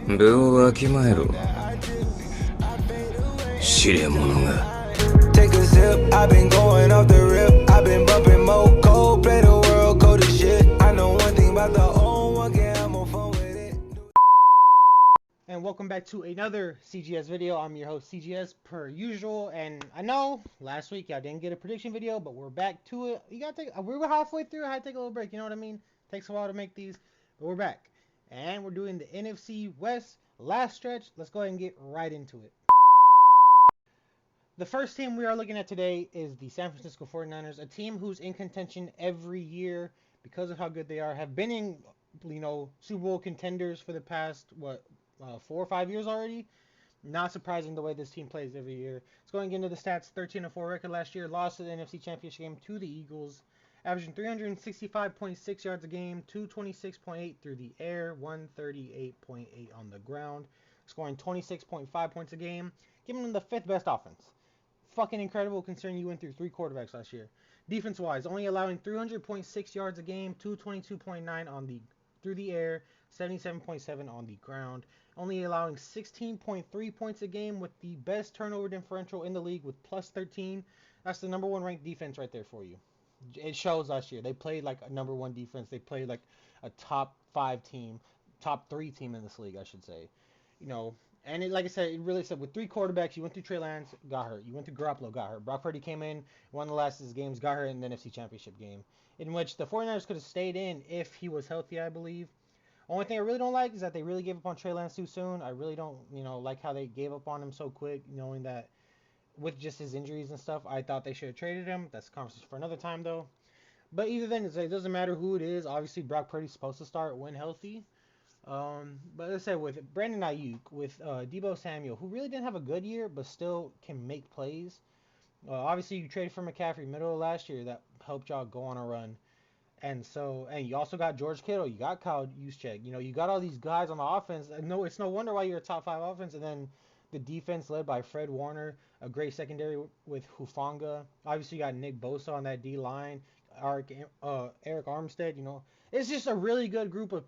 部をわきまえろ。知れ者が。Take a sip, I've been going off the rip. I've been bumping more cold, play the world cold as shit. I know one thing about the old one, can have more fun with it. And welcome back to another CGS video. I'm your host CGS per usual, and I know last week y'all didn't get a prediction video, but we're back to it. We were halfway through. I had to take a little break. You know what I mean? Takes a while to make these, but we're back, and we're doing the NFC West last stretch. Let's go ahead and get right into it. The first team we are looking at today is the San Francisco 49ers, a team who's in contention every year because of how good they are. Have been in, Super Bowl contenders for the past 4 or 5 years already. Not surprising the way this team plays every year. It's going into the stats: 13-4 record last year, lost to the NFC Championship game to the Eagles, averaging 365.6 yards a game, 226.8 through the air, 138.8 on the ground, scoring 26.5 points a game, giving them the fifth best offense. Fucking incredible considering you went through 3 quarterbacks last year. Defense-wise, only allowing 300.6 yards a game, 222.9 on the through the air, 77.7 on the ground. Only allowing 16.3 points a game with the best turnover differential in the league with plus 13. That's the number one ranked defense right there for you. It shows last year. They played like a number one defense. They played like a top 5 team, top 3 team in this league, I should say. And like I said, it really said with 3 quarterbacks, you went through Trey Lance, got hurt. You went through Garoppolo, got hurt. Brock Purdy came in, won the last of his games, got hurt in the NFC Championship game, in which the 49ers could have stayed in if he was healthy, I believe. Only thing I really don't like is that they really gave up on Trey Lance too soon. I really don't, like how they gave up on him so quick, knowing that with just his injuries and stuff, I thought they should have traded him. That's a conversation for another time, though. But either then, it doesn't matter who it is. Obviously, Brock Purdy's supposed to start when healthy. But let's say with Brandon Ayuk, with Deebo Samuel, who really didn't have a good year, but still can make plays. Obviously, you traded for McCaffrey middle of last year. That helped y'all go on a run. And you also got George Kittle. You got Kyle Juszczyk. You got all these guys on the offense. No, it's no wonder why you're a top 5 offense. And then the defense led by Fred Warner, a great secondary with Hufanga. Obviously, you got Nick Bosa on that D line. Eric Armstead. It's just a really good group of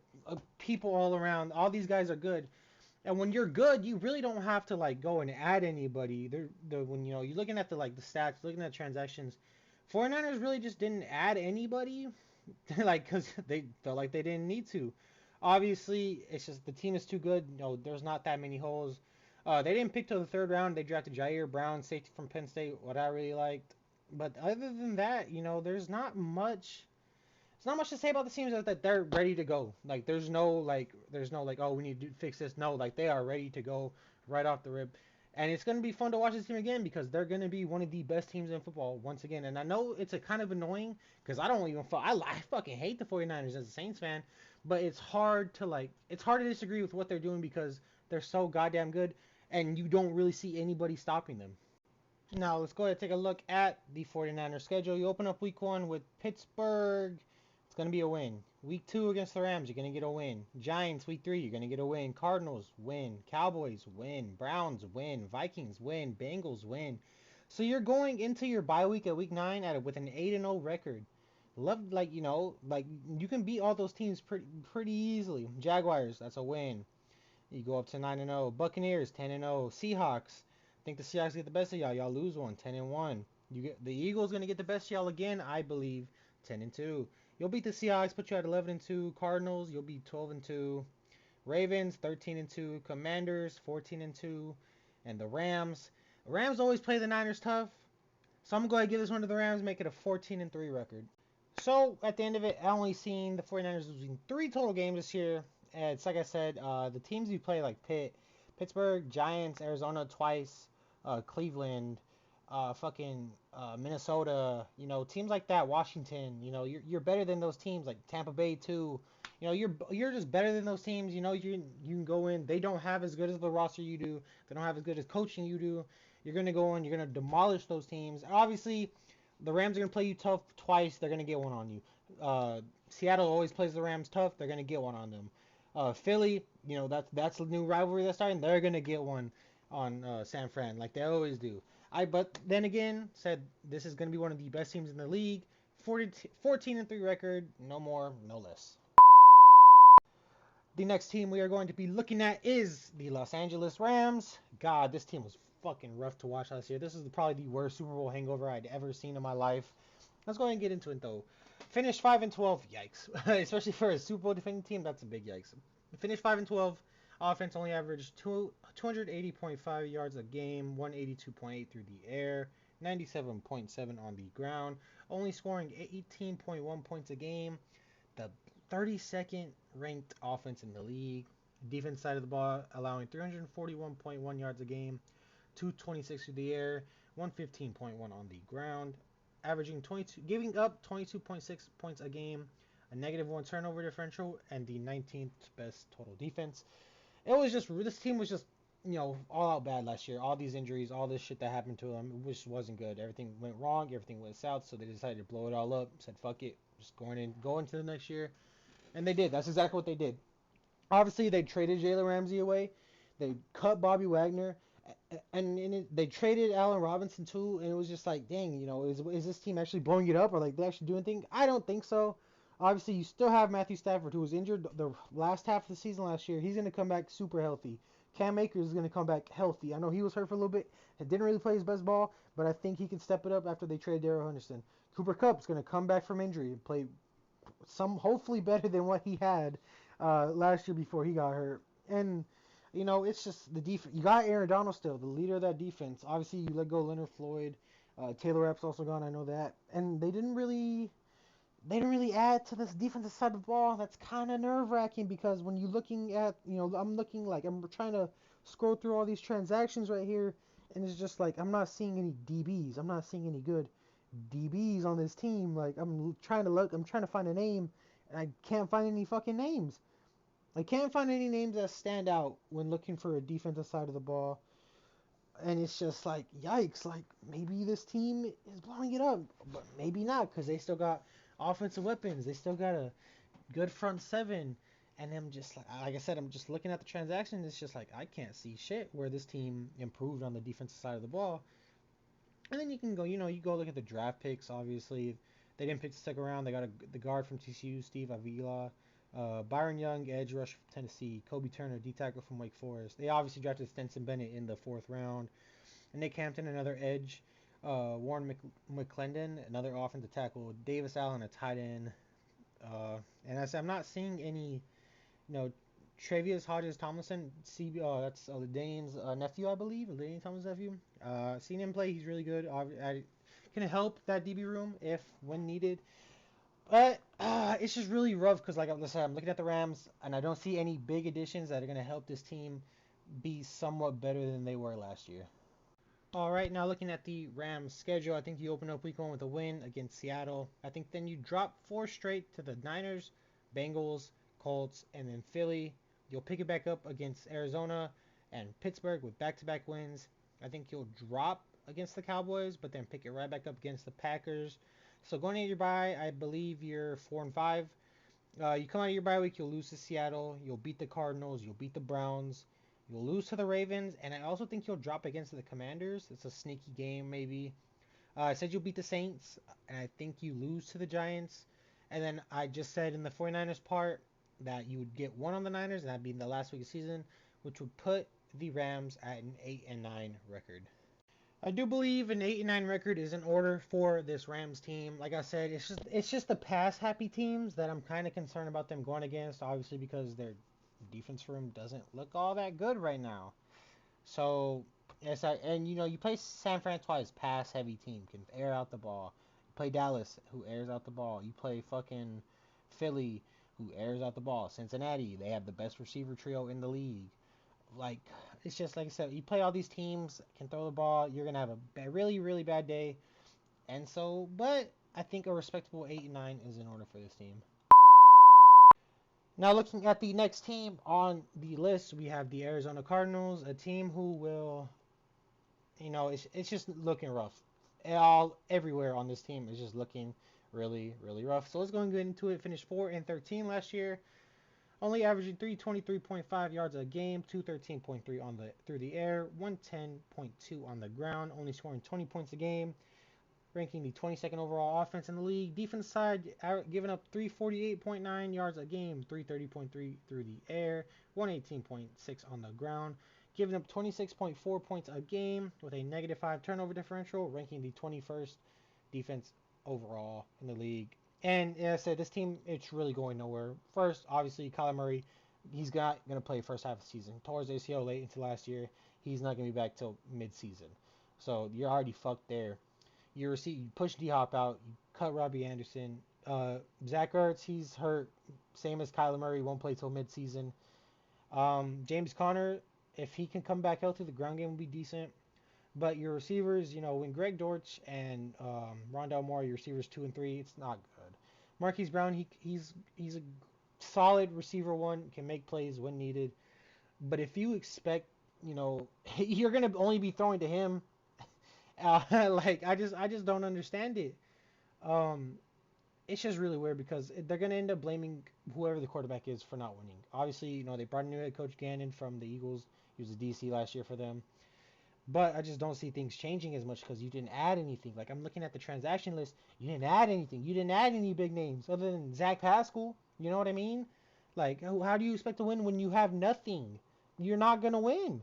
people all around. All these guys are good. And when you're good, you really don't have to like go and add anybody. When you're looking at the stats, looking at transactions, 49ers really just didn't add anybody. Because they felt like they didn't need to. Obviously, it's just the team is too good. There's not that many holes. They didn't pick till the 3rd round. They drafted Jair Brown, safety from Penn State, what I really liked. But other than that, there's not much. It's not much to say about the teams that they're ready to go. There's no oh, we need to fix this. No, they are ready to go right off the rip. And it's going to be fun to watch this team again because they're going to be one of the best teams in football once again. And I know it's a kind of annoying because I fucking hate the 49ers as a Saints fan, but it's hard to disagree with what they're doing because they're so goddamn good and you don't really see anybody stopping them. Now, let's go ahead and take a look at the 49ers schedule. You open up week 1 with Pittsburgh. It's going to be a win. Week 2 against the Rams, you're going to get a win. Giants, week 3, you're going to get a win. Cardinals, win. Cowboys, win. Browns, win. Vikings, win. Bengals, win. So you're going into your bye week at week 9 with an 8-0 record. You can beat all those teams pretty easily. Jaguars, that's a win. You go up to 9-0. Buccaneers, 10-0. Seahawks, I think the Seahawks get the best of y'all. Y'all lose one, 10-1. The Eagles going to get the best of y'all again, I believe, 10-2. You'll beat the Seahawks, put you at 11-2. Cardinals, you'll be 12-2. Ravens, 13-2. Commanders, 14-2. And the Rams. Rams always play the Niners tough. So I'm going to give this one to the Rams, make it a 14-3 record. So at the end of it, I only seen the 49ers losing 3 total games this year. And it's like I said, the teams you play like Pittsburgh, Giants, Arizona twice, Cleveland, Minnesota, teams like that, Washington, you're better than those teams, like Tampa Bay too. You're just better than those teams. You can go in. They don't have as good as the roster you do. They don't have as good as coaching you do. You're gonna go in. You're gonna demolish those teams. Obviously, the Rams are gonna play you tough twice. They're gonna get one on you. Seattle always plays the Rams tough. They're gonna get one on them. Philly, that's a new rivalry that's starting. They're gonna get one on San Fran like they always do. But then again, said this is going to be one of the best teams in the league. 14-3 record, no more, no less. The next team we are going to be looking at is the Los Angeles Rams. God, this team was fucking rough to watch last year. This is probably the worst Super Bowl hangover I'd ever seen in my life. Let's go ahead and get into it though. Finished 5-12, yikes. Especially for a Super Bowl defending team, that's a big yikes. Finished 5-12. Offense only averaged 280.5 yards a game, 182.8 through the air, 97.7 on the ground, only scoring 18.1 points a game. The 32nd ranked offense in the league. Defense side of the ball allowing 341.1 yards a game, 226 through the air, 115.1 on the ground, averaging 22, giving up 22.6 points a game, a -1 turnover differential, and the 19th best total defense. It was just, this team was just, all out bad last year. All these injuries, all this shit that happened to them, it just wasn't good. Everything went wrong, everything went south, so they decided to blow it all up. Said fuck it, just go into the next year, and they did. That's exactly what they did. Obviously, they traded Jalen Ramsey away, they cut Bobby Wagner, and they traded Allen Robinson too. And it was just like, dang, is this team actually blowing it up, or like they actually doing things? I don't think so. Obviously, you still have Matthew Stafford, who was injured the last half of the season last year. He's going to come back super healthy. Cam Akers is going to come back healthy. I know he was hurt for a little bit. He didn't really play his best ball, but I think he can step it up after they trade Darrell Henderson. Cooper Kupp is going to come back from injury and play hopefully better than what he had last year before he got hurt. And, it's just the defense. You got Aaron Donald still, the leader of that defense. Obviously, you let go Leonard Floyd. Taylor Rapp's also gone. I know that. And they didn't really add to this defensive side of the ball. That's kind of nerve-wracking because when you're looking at, I'm trying to scroll through all these transactions right here, and it's just like I'm not seeing any DBs. I'm not seeing any good DBs on this team. Like I'm trying to find a name, and I can't find any fucking names. I can't find any names that stand out when looking for a defensive side of the ball. And it's just like, yikes, like maybe this team is blowing it up, but maybe not because they still got offensive weapons. They still got a good front seven. And I'm just like I said, I'm just looking at the transactions. It's just like I can't see shit where this team improved on the defensive side of the ball. And then you can go, you go look at the draft picks. Obviously, they didn't pick to stick around. They got the guard from TCU, Steve Avila. Byron Young, edge rush from Tennessee. Kobe Turner, D-tackle from Wake Forest. They obviously drafted Stenson Bennett in the 4th round. And Nick Hampton, another edge. Warren McClendon, another offensive tackle. Davis Allen, a tight end. And I said, I'm not seeing any, Travius Hodges Tomlinson, that's LaDane's nephew, I believe. LaDane Tomlinson's nephew. Seen him play. He's really good. Can help that DB room when needed. But it's just really rough because, like I said, I'm looking at the Rams, and I don't see any big additions that are going to help this team be somewhat better than they were last year. All right, now looking at the Rams' schedule, I think you open up week 1 with a win against Seattle. I think then you drop 4 straight to the Niners, Bengals, Colts, and then Philly. You'll pick it back up against Arizona and Pittsburgh with back-to-back wins. I think you'll drop against the Cowboys, but then pick it right back up against the Packers. So going into your bye, I believe you're 4-5. You come out of your bye week, you'll lose to Seattle. You'll beat the Cardinals. You'll beat the Browns. You'll lose to the Ravens. And I also think you'll drop against the Commanders. It's a sneaky game, maybe. I said you'll beat the Saints. And I think you lose to the Giants. And then I just said in the 49ers part that you would get 1 on the Niners. And that'd be in the last week of the season, which would put the Rams at an 8-9 record. I do believe an 8-9 record is in order for this Rams team. Like I said, it's just the pass-happy teams that I'm kind of concerned about them going against, obviously because their defense room doesn't look all that good right now. So, you play San Francisco's pass-heavy team, can air out the ball. You play Dallas, who airs out the ball. You play fucking Philly, who airs out the ball. Cincinnati, they have the best receiver trio in the league. Like, it's just like I said, you play all these teams, can throw the ball, you're going to have a really, really bad day. And so, but I think a respectable 8-9 is in order for this team. Now looking at the next team on the list, we have the Arizona Cardinals, a team who will, it's just looking rough. Everywhere on this team is just looking really, really rough. So let's go and get into it. Finished 4-13 last year. Only averaging 323.5 yards a game, 213.3 through the air, 110.2 on the ground, only scoring 20 points a game. ranking the 22nd overall offense in the league. Defense side, giving up 348.9 yards a game, 330.3 through the air, 118.6 on the ground, giving up 26.4 points a game with a -5 turnover differential, ranking the 21st defense overall in the league. And as I said, this team, it's really going nowhere. First, obviously, Kyler Murray, he's not going to play first half of the season. Tore his ACL late into last year. He's not going to be back till mid-season. So you're already fucked there. You push D-Hop out. You cut Robbie Anderson. Zach Ertz, he's hurt. Same as Kyler Murray, won't play till mid-season. James Conner, if he can come back healthy, the ground game will be decent. But your receivers, when Greg Dortch and Rondell Moore, your receivers 2 and 3, it's not good. Marquise Brown, he's a solid receiver one, can make plays when needed. But if you expect, you're gonna only be throwing to him, I just don't understand it. It's just really weird because they're gonna end up blaming whoever the quarterback is for not winning. Obviously, they brought a new head coach Gannon from the Eagles. He was a DC last year for them. But I just don't see things changing as much because you didn't add anything. Like, I'm looking at the transaction list. You didn't add anything. You didn't add any big names other than Zach Pascal. You know what I mean? Like, how do you expect to win when you have nothing? You're not going to win.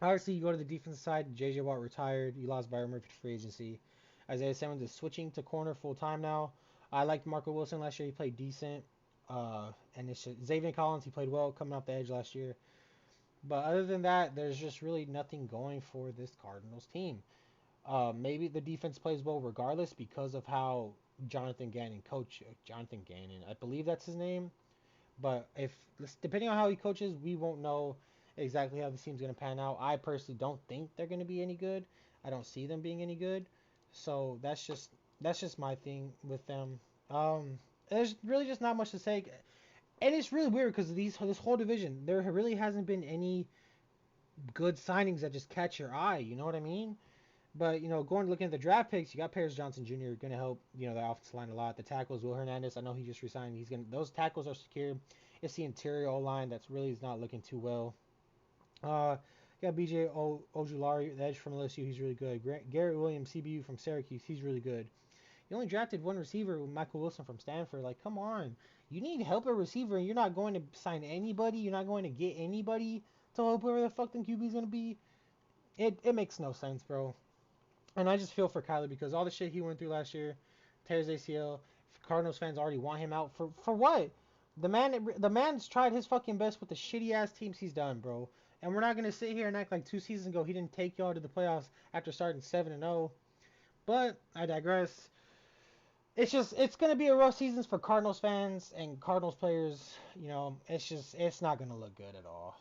Obviously, you go to the defensive side. J.J. Watt retired. You lost Byron Murphy to free agency. Isaiah Simmons is switching to corner full time now. I liked Marco Wilson last year. He played decent. And it's just, Xavier Collins, he played well coming off the edge last year. But other than that, there's just really nothing going for this Cardinals team. Maybe the defense plays well regardless because of how Jonathan Gannon, I believe that's his name. But depending on how he coaches, we won't know exactly how this team's going to pan out. I personally don't think they're going to be any good. I don't see them being any good. So that's just my thing with them. There's really just not much to say. And it's really weird because this whole division, there really hasn't been any good signings that just catch your eye. You know what I mean? But, going looking at the draft picks, you got Paris Johnson Jr. going to help, the offensive line a lot. The tackles, Will Hernandez, I know he just resigned. Those tackles are secure. It's the interior O-line that's really is not looking too well. You got BJ Ojulari, the edge from LSU, he's really good. Garrett Williams, CBU from Syracuse, he's really good. You only drafted one receiver, Michael Wilson from Stanford. Like, come on. You need help at receiver, and you're not going to sign anybody. You're not going to get anybody to help whoever the fuck the QB is going to be. It makes no sense, bro. And I just feel for Kyler because all the shit he went through last year, tears ACL. Cardinals fans already want him out for what? The man's tried his fucking best with the shitty ass teams he's done, bro. And we're not gonna sit here and act like 2 seasons ago he didn't take y'all to the playoffs after starting 7-0. But I digress. It's gonna be a rough season for Cardinals fans and Cardinals players. It's not gonna look good at all.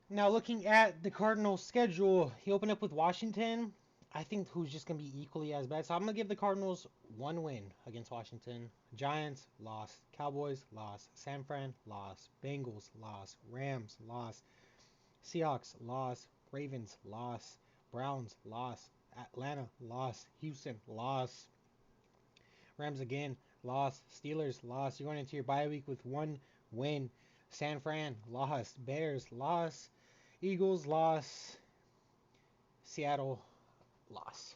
Now looking at the Cardinals schedule, he opened up with Washington. I think who's just going to be equally as bad. So I'm going to give the Cardinals one win against Washington. Giants, loss. Cowboys, loss. San Fran, loss. Bengals, loss. Rams, loss. Seahawks, loss. Ravens, loss. Browns, loss. Atlanta, loss. Houston, loss. Rams again, loss. Steelers, loss. You're going into your bye week with one win. San Fran, loss. Bears, loss. Eagles, loss. Seattle, loss.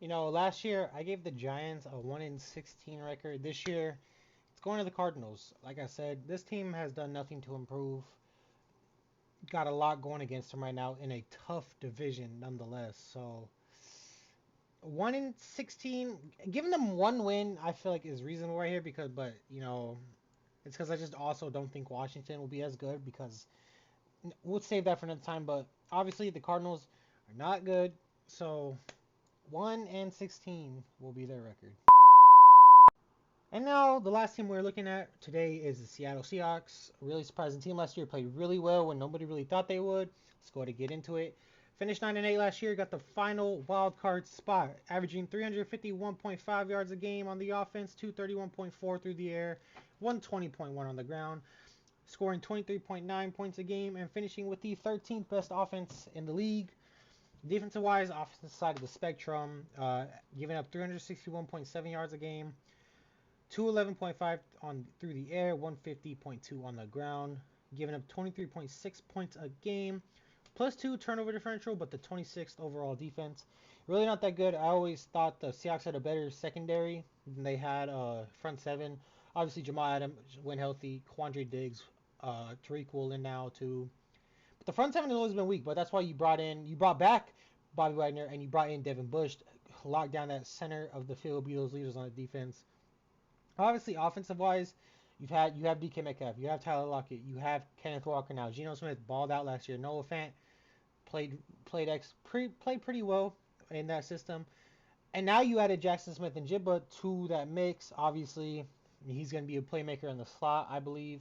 Last year I gave the Giants a 1-16 record. This year it's going to the Cardinals. Like I said, this team has done nothing to improve. Got a lot going against them right now in a tough division nonetheless. So 1-16, giving them one win I feel like is reasonable right here it's because I just also don't think Washington will be as good because we'll save that for another time. But obviously the Cardinals are not good. So 1-16 will be their record. And now the last team we're looking at today is the Seattle Seahawks. A really surprising team last year. Played really well when nobody really thought they would. Let's go ahead and get into it. Finished 9-8 last year. Got the final wild card spot. Averaging 351.5 yards a game on the offense. 231.4 through the air. 120.1 on the ground. Scoring 23.9 points a game. And finishing with the 13th best offense in the league. Defensive wise, offensive side of the spectrum, giving up 361.7 yards a game, 211.5 on through the air, 150.2 on the ground, giving up 23.6 points a game, +2 turnover differential, but the 26th overall defense. Really not that good. I always thought the Seahawks had a better secondary than they had front seven. Obviously, Jamal Adams went healthy. Quandre Diggs, Tariq Woolen now too. But the front seven has always been weak. But that's why you brought back Bobby Wagner and you brought in Devin Bush, lock down that center of the field, be those leaders on the defense. Obviously, offensive wise, you have DK Metcalf, you have Tyler Lockett, you have Kenneth Walker now. Geno Smith balled out last year. Noah Fant played pretty well in that system. And now you added Jackson Smith and Jibba to that mix. Obviously, he's going to be a playmaker in the slot, I believe.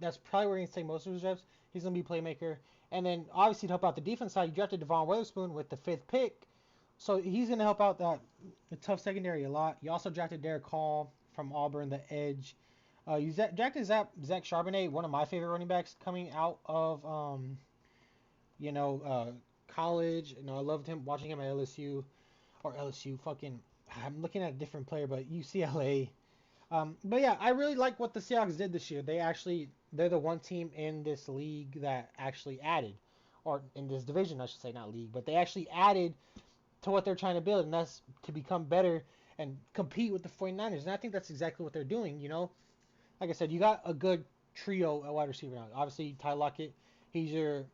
That's probably where he's going to take most of his reps. He's going to be a playmaker. And then, obviously, to help out the defense side, you drafted Devon Witherspoon with the 5th pick. So he's going to help out the tough secondary a lot. You also drafted Derek Hall from Auburn, the edge. You drafted Zach Charbonnet, one of my favorite running backs coming out of, college. I loved him, watching him at LSU. I'm looking at a different player, but UCLA. But yeah, I really like what the Seahawks did this year. They're the one team in this league that actually added, or in this division, I should say, not league, but they actually added to what they're trying to build, and that's to become better and compete with the 49ers. And I think that's exactly what they're doing, Like I said, you got a good trio at wide receiver now. Obviously, Ty Lockett, he's your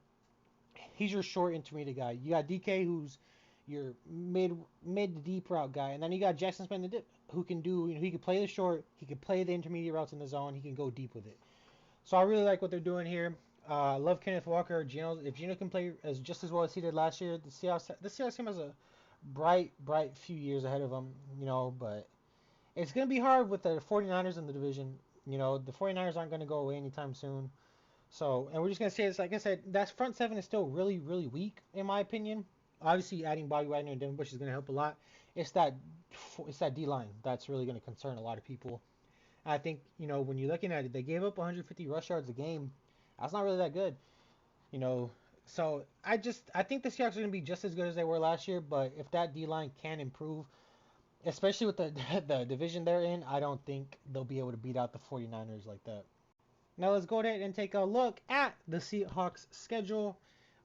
short intermediate guy. You got DK, who's your mid to deep route guy, and then you got Jackson Smith and Dip, who can do, he can play the short, he can play the intermediate routes in the zone, he can go deep with it. So I really like what they're doing here. I love Kenneth Walker. If Geno can play just as well as he did last year, the Seahawks team has a bright few years ahead of them, but it's going to be hard with the 49ers in the division. The 49ers aren't going to go away anytime soon. So, and we're just going to say this, like I said, that front seven is still really, really weak, in my opinion. Obviously, adding Bobby Wagner and Devin Bush is going to help a lot. It's that D-line that's really going to concern a lot of people. And I think, when you're looking at it, they gave up 150 rush yards a game. That's not really that good, So I think the Seahawks are going to be just as good as they were last year, but if that D-line can improve, especially with the division they're in, I don't think they'll be able to beat out the 49ers like that. Now let's go ahead and take a look at the Seahawks schedule.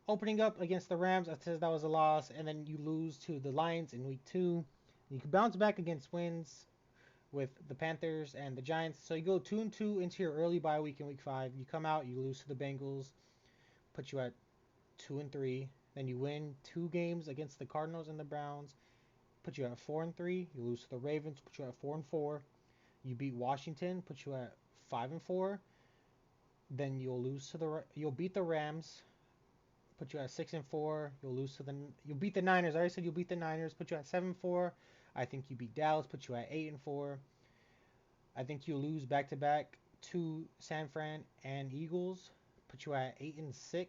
Opening up against the Rams, I said that was a loss, and then you lose to the Lions in week 2. You can bounce back against wins with the Panthers and the Giants. So you go 2-2 into your early bye week in week 5. You come out, you lose to the Bengals, put you at 2-3. Then you win 2 games against the Cardinals and the Browns, put you at 4-3. You lose to the Ravens, put you at 4-4. You beat Washington, put you at 5-4. Then you'll beat the Rams, put you at 6-4. You'll beat the Niners. I already said you'll beat the Niners, put you at 7-4. I think you beat Dallas, put you at 8-4. I think you lose back-to-back to San Fran and Eagles, put you at 8-6.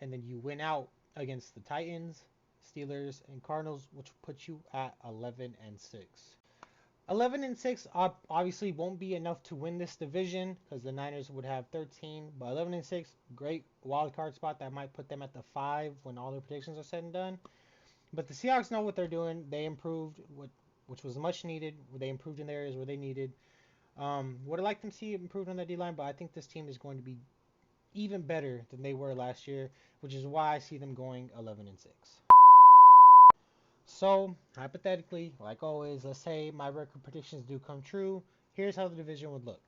And then you win out against the Titans, Steelers, and Cardinals, which puts you at 11-6. 11-6 obviously won't be enough to win this division because the Niners would have 13. But 11-6, great wild card spot that might put them at the 5 when all their predictions are said and done. But the Seahawks know what they're doing. They improved, which was much needed. They improved in the areas where they needed. Would have liked them to see improved on the D-line, but I think this team is going to be even better than they were last year, which is why I see them going 11-6. So, hypothetically, like always, let's say my record predictions do come true. Here's how the division would look.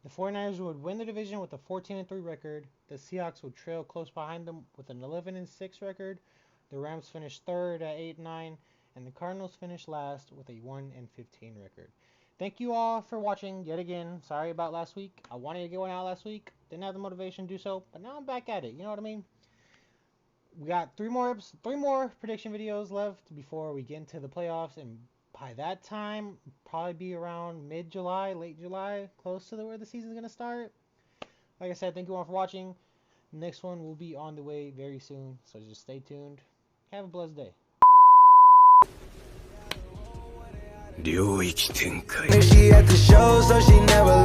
The 49ers would win the division with a 14-3 record. The Seahawks would trail close behind them with an 11-6 record. The Rams finished third at 8-9, and the Cardinals finished last with a 1-15 record. Thank you all for watching yet again. Sorry about last week. I wanted to get one out last week. Didn't have the motivation to do so, but now I'm back at it. You know what I mean? We got 3 more prediction videos left before we get into the playoffs, and by that time, probably be around mid-July, late July, close to where the season's going to start. Like I said, thank you all for watching. Next one will be on the way very soon, so just stay tuned. Have a blessed day. 領域展開 She at the show, so she never